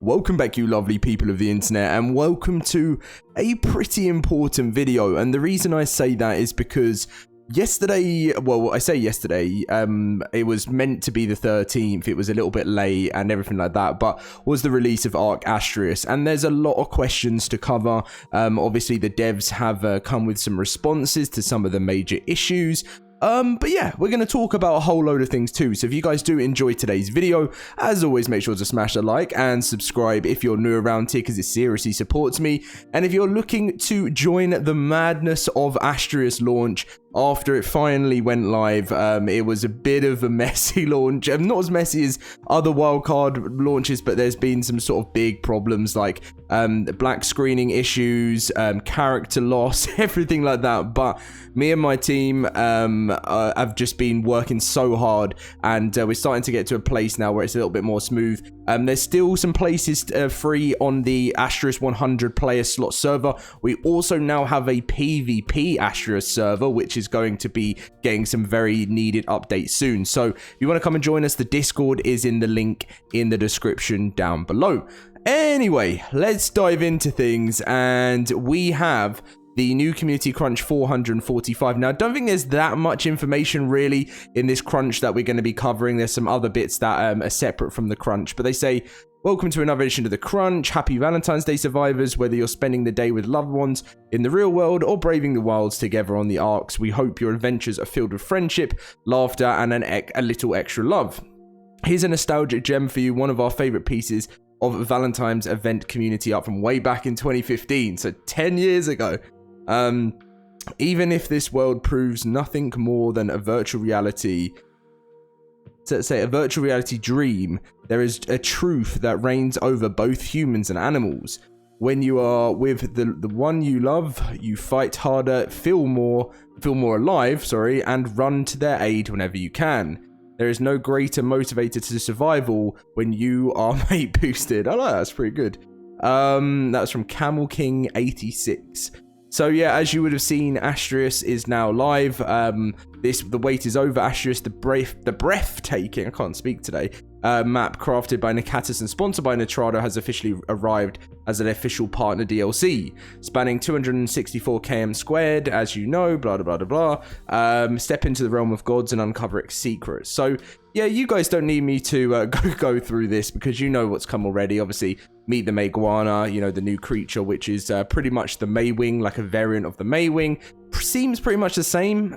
Welcome back, you lovely people of the internet, and welcome to a pretty important video. And the reason I say that is because yesterday, well, I say yesterday, it was meant to be the 13th. It was a little bit late and everything like that, but was the release of ARK Astraeos, and there's a lot of questions to cover. Obviously the devs have come with some responses to some of the major issues. But yeah, we're going to talk about a whole load of things too. So if you guys do enjoy today's video, as always, make sure to smash a like and subscribe if you're new around here, because it seriously supports me. And if you're looking to join the madness of Astraeos launch after it finally went live, it was a bit of a messy launch. Not as messy as other wildcard launches, but there's been some sort of big problems like black screening issues, character loss, everything like that. But me and my team have just been working so hard, and we're starting to get to a place now where it's a little bit more smooth. There's still some places free on the Astraeos 100 player slot server. We also now have a PvP Astraeos server, which is going to be getting some very needed updates soon. So if you want to come and join us, the Discord is in the link in the description down below. Anyway, let's dive into things, and we have the new community crunch 445. Now, I don't think there's that much information really in this crunch that we're going to be covering. There's some other bits that are separate from the crunch, but they say, welcome to another edition of the crunch. Happy Valentine's Day, survivors. Whether you're spending the day with loved ones in the real world or braving the wilds together on the ARKs, we hope your adventures are filled with friendship, laughter, and a little extra love. Here's a nostalgic gem for you, one of our favorite pieces of Valentine's event community art from way back in 2015, so 10 years ago. Even if this world proves nothing more than a virtual reality, a virtual reality dream, there is a truth that reigns over both humans and animals. When you are with the one you love, you fight harder, feel more alive, and run to their aid whenever you can. There is no greater motivator to survival when you are mate boosted. I like that, that's pretty good. That's from Camel King 86. So yeah, as you would have seen, Astraeos is now live. The wait is over. Astraeos, the breathtaking, I can't speak today, map crafted by Nakatis and sponsored by Nitrado has officially arrived as an official partner DLC, spanning 264 km squared, as you know, blah, blah, blah, blah, blah. Step into the realm of gods and uncover its secrets. So yeah, you guys don't need me to go through this because you know what's come already. Obviously, meet the Mayguana, you know, the new creature, which is pretty much the Maywing, like a variant of the Maywing. Seems pretty much the same.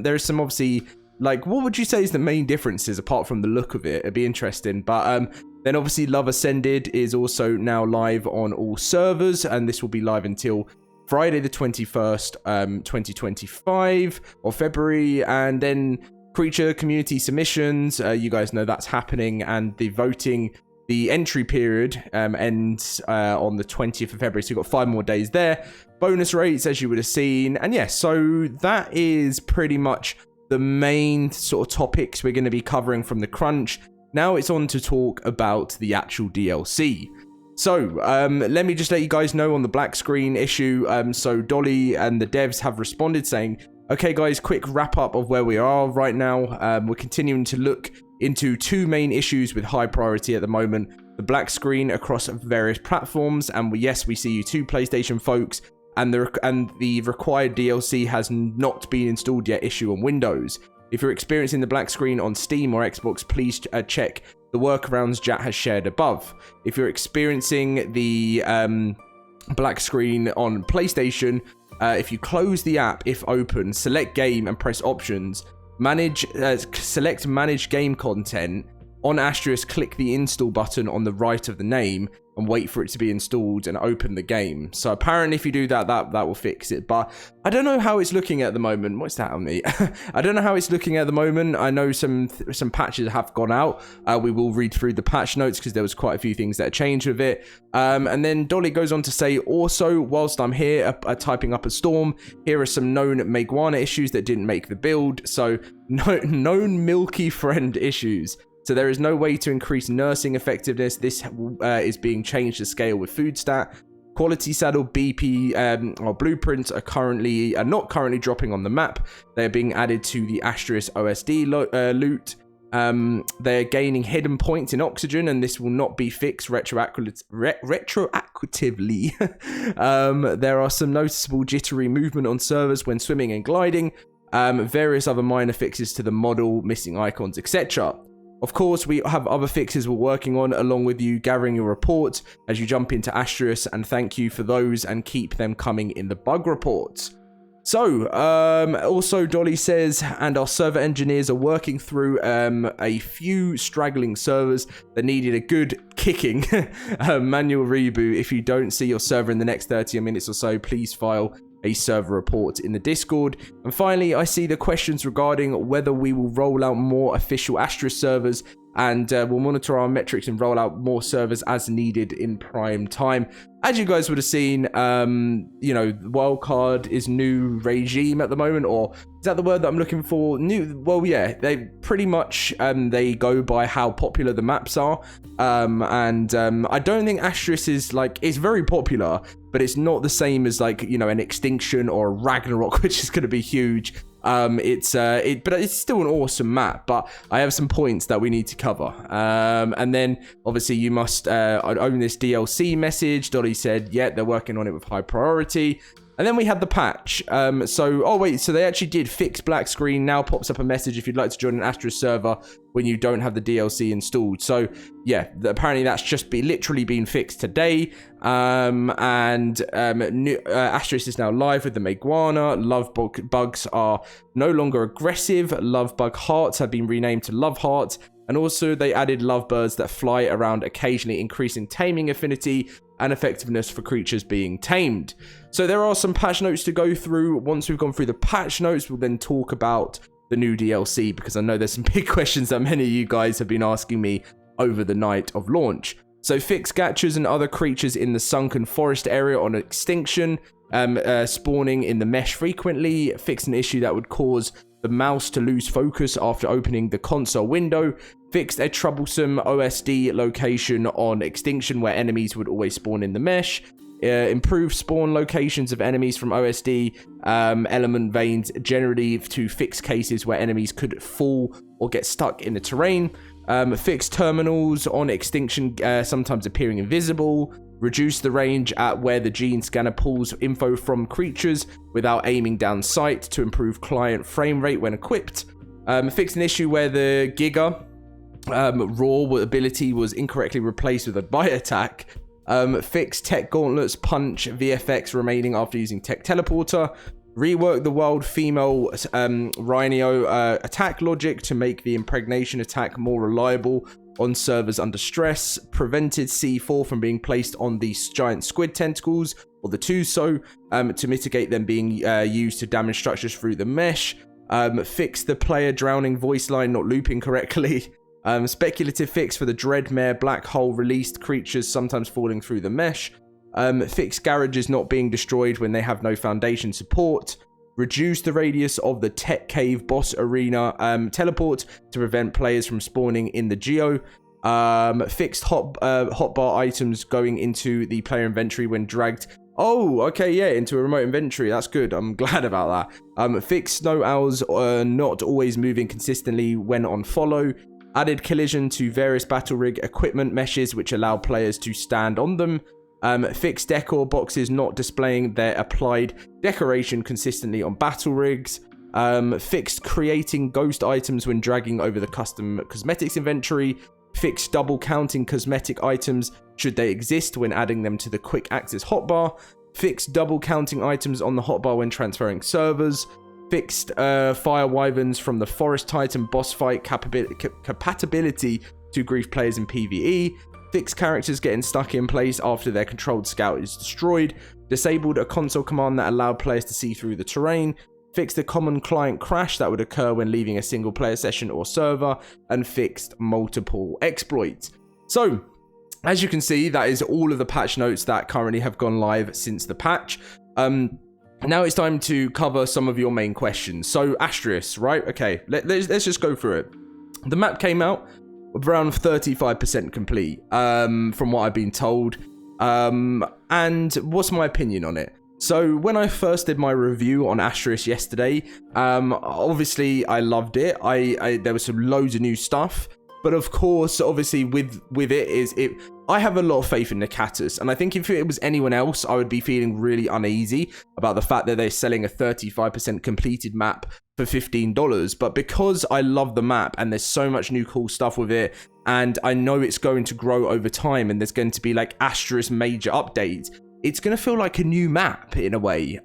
There is some, obviously, like, what would you say is the main differences apart from the look of it? It'd be interesting. But then obviously Love Ascended is also now live on all servers, and this will be live until Friday the 21st, 2025, or February. And then creature community submissions, you guys know that's happening, and the voting, the entry period ends on the 20th of February, so you've got 5 more days there. Bonus rates, as you would have seen. And yeah, so that is pretty much the main sort of topics we're going to be covering from the crunch. Now it's on to talk about the actual DLC. So let me just let you guys know on the black screen issue. So Dolly and the devs have responded saying, okay guys, quick wrap up of where we are right now. We're continuing to look into 2 main issues with high priority at the moment: the black screen across various platforms, and yes, we see you 2 PlayStation folks, and the required DLC has not been installed yet issue on Windows. If you're experiencing the black screen on Steam or Xbox, please check the workarounds Jat has shared above. If you're experiencing the black screen on PlayStation, if you close the app, if open, select game and press options, select manage game content. On Astraeos, click the install button on the right of the name and wait for it to be installed and open the game. So apparently if you do that, that will fix it. But I don't know how it's looking at the moment. What's that on me? I don't know how it's looking at the moment. I know some patches have gone out. We will read through the patch notes because there was quite a few things that changed with it. And then Dolly goes on to say, also, whilst I'm here typing up a storm, here are some known Mayguana issues that didn't make the build. So known milky friend issues. So there is no way to increase nursing effectiveness. This is being changed to scale with food stat. Quality saddle BP or blueprints are not currently dropping on the map. They are being added to the Astraeos OSD loot. They're gaining hidden points in oxygen, and this will not be fixed retroactively. There are some noticeable jittery movement on servers when swimming and gliding. Various other minor fixes to the model, missing icons, etc. Of course, we have other fixes we're working on along with you, gathering your reports as you jump into Astraeos, and thank you for those and keep them coming in the bug reports. So, also Dolly says, and our server engineers are working through a few straggling servers that needed a good kicking manual reboot. If you don't see your server in the next 30 minutes or so, please file a server report in the Discord. And finally, I see the questions regarding whether we will roll out more official Astraeos servers, and we'll monitor our metrics and roll out more servers as needed in prime time. As you guys would have seen, you know, wildcard is new regime at the moment, or is that the word that I'm looking for? New, well, yeah, they pretty much, they go by how popular the maps are. I don't think Astraeos is like, it's very popular, but it's not the same as like, you know, an Extinction or a Ragnarok, which is going to be huge. But it's still an awesome map, but I have some points that we need to cover. And then obviously you must own this DLC message. Dolly said, yeah, they're working on it with high priority. And then we had the patch. So they actually did fix black screen. Now pops up a message if you'd like to join an Astraeos server when you don't have the DLC installed. So yeah, apparently that's just literally been fixed today. Astraeos is now live with the Meguana. Love bugs are no longer aggressive. Love bug hearts have been renamed to love hearts. And also they added lovebirds that fly around, occasionally increasing taming affinity and effectiveness for creatures being tamed. So there are some patch notes to go through. Once we've gone through the patch notes, we'll then talk about the new DLC, because I know there's some big questions that many of you guys have been asking me over the night of launch. So fix gachas and other creatures in the sunken forest area on extinction, spawning in the mesh frequently. Fix an issue that would cause the mouse to lose focus after opening the console window. Fixed a troublesome OSD location on extinction where enemies would always spawn in the mesh. Improve spawn locations of enemies from OSD element veins generally to fix cases where enemies could fall or get stuck in the terrain. Fix terminals on extinction sometimes appearing invisible. Reduce the range at where the gene scanner pulls info from creatures without aiming down sight to improve client frame rate when equipped. Fix an issue where the Giga raw ability was incorrectly replaced with a bite attack. Fix tech gauntlets punch VFX remaining after using tech teleporter. Rework the wild female rhino attack logic to make the impregnation attack more reliable on servers under stress. Prevented C4 from being placed on these giant squid tentacles or the Tuso to mitigate them being used to damage structures through the mesh. Fix the player drowning voice line not looping correctly. Speculative fix for the Dreadmare black hole released creatures sometimes falling through the mesh. Fix garages not being destroyed when they have no foundation support. Reduce the radius of the Tech Cave boss arena teleport to prevent players from spawning in the Geo. Fixed hotbar items going into the player inventory when dragged. Oh, okay, yeah, into a remote inventory. That's good. I'm glad about that. Fixed snow owls not always moving consistently when on follow. Added collision to various battle rig equipment meshes which allow players to stand on them. Fixed decor boxes not displaying their applied decoration consistently on battle rigs. Fixed creating ghost items when dragging over the custom cosmetics inventory. Fixed double counting cosmetic items should they exist when adding them to the quick access hotbar. Fixed double counting items on the hotbar when transferring servers. Fixed fire wyverns from the Forest Titan boss fight compatibility to grief players in PvE. Fixed characters getting stuck in place after their controlled scout is destroyed. Disabled a console command that allowed players to see through the terrain. Fixed the common client crash that would occur when leaving a single player session or server. And fixed multiple exploits. So, as you can see, that is all of the patch notes that currently have gone live since the patch. Now it's time to cover some of your main questions. So, Astraeos, right? Okay, let's just go through it. The map came out around 35% complete, from what I've been told. And what's my opinion on it? So when I first did my review on Astraeos yesterday, obviously I loved it. There was some loads of new stuff, but of course, obviously with it, I have a lot of faith in the Catus, and I think if it was anyone else, I would be feeling really uneasy about the fact that they're selling a 35% completed map for $15. But because I love the map and there's so much new cool stuff with it, and I know it's going to grow over time, and there's going to be like Astraeos major updates, it's going to feel like a new map in a way.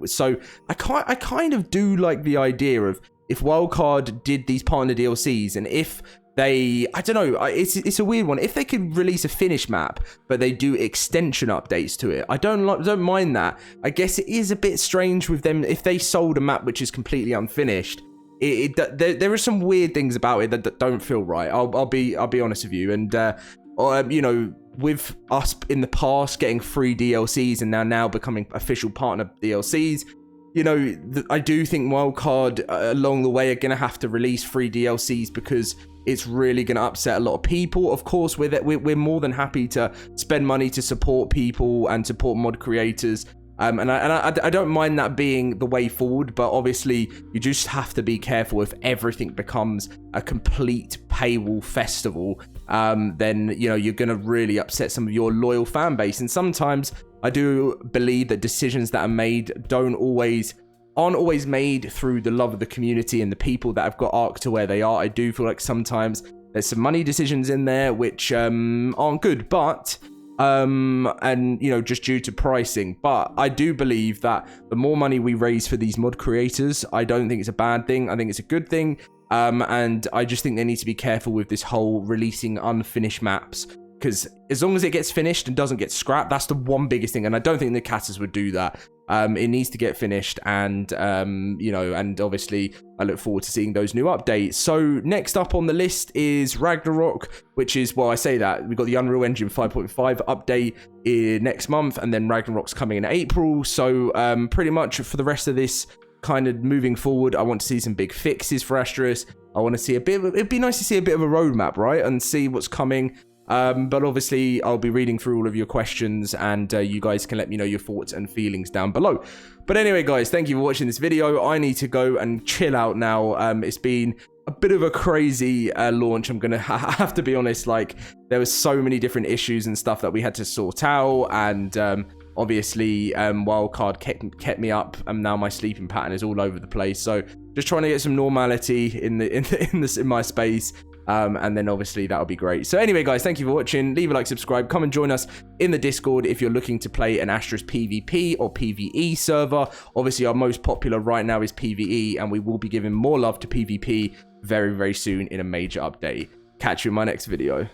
So I kind of do like the idea of if Wildcard did these partner DLCs, and if they, I don't know, it's a weird one. If they could release a finished map, but they do extension updates to it, I don't mind that. I guess it is a bit strange with them if they sold a map which is completely unfinished. There are some weird things about it that don't feel right. I'll be honest with you, and with us in the past getting free DLCs and now becoming official partner DLCs, I do think Wildcard along the way are going to have to release free DLCs because it's really going to upset a lot of people. Of course, we're more than happy to spend money to support people and support mod creators. And I don't mind that being the way forward, but obviously you just have to be careful. If everything becomes a complete paywall festival, then you're going to really upset some of your loyal fan base. And sometimes I do believe that decisions that are made aren't always made through the love of the community and the people that have got ARK to where they are. I do feel like sometimes there's some money decisions in there which aren't good, but just due to pricing. But I do believe that the more money we raise for these mod creators, I don't think it's a bad thing. I think it's a good thing. And I just think they need to be careful with this whole releasing unfinished maps, because as long as it gets finished and doesn't get scrapped, that's the one biggest thing. And I don't think the Catus would do that. It needs to get finished, and and obviously I look forward to seeing those new updates. So next up on the list is Ragnarok, which is, well, I say that we've got the Unreal Engine 5.5 update next month, and then Ragnarok's coming in April. So pretty much for the rest of this kind of moving forward, I want to see some big fixes for Astraeos. I want to see it'd be nice to see a bit of a roadmap, right, and see what's coming. But obviously I'll be reading through all of your questions, and you guys can let me know your thoughts and feelings down below. But anyway, guys, thank you for watching this video. I need to go and chill out now. It's been a bit of a crazy launch. I'm gonna have to be honest, like there was so many different issues and stuff that we had to sort out, and obviously Wildcard kept me up, and now my sleeping pattern is all over the place. So just trying to get some normality in my space. And then obviously that'll be great. So anyway, guys, thank you for watching. Leave a like, subscribe, come and join us in the Discord if you're looking to play an Astraeos PvP or PvE server. Obviously our most popular right now is PvE, and we will be giving more love to PvP very, very soon in a major update. Catch you in my next video.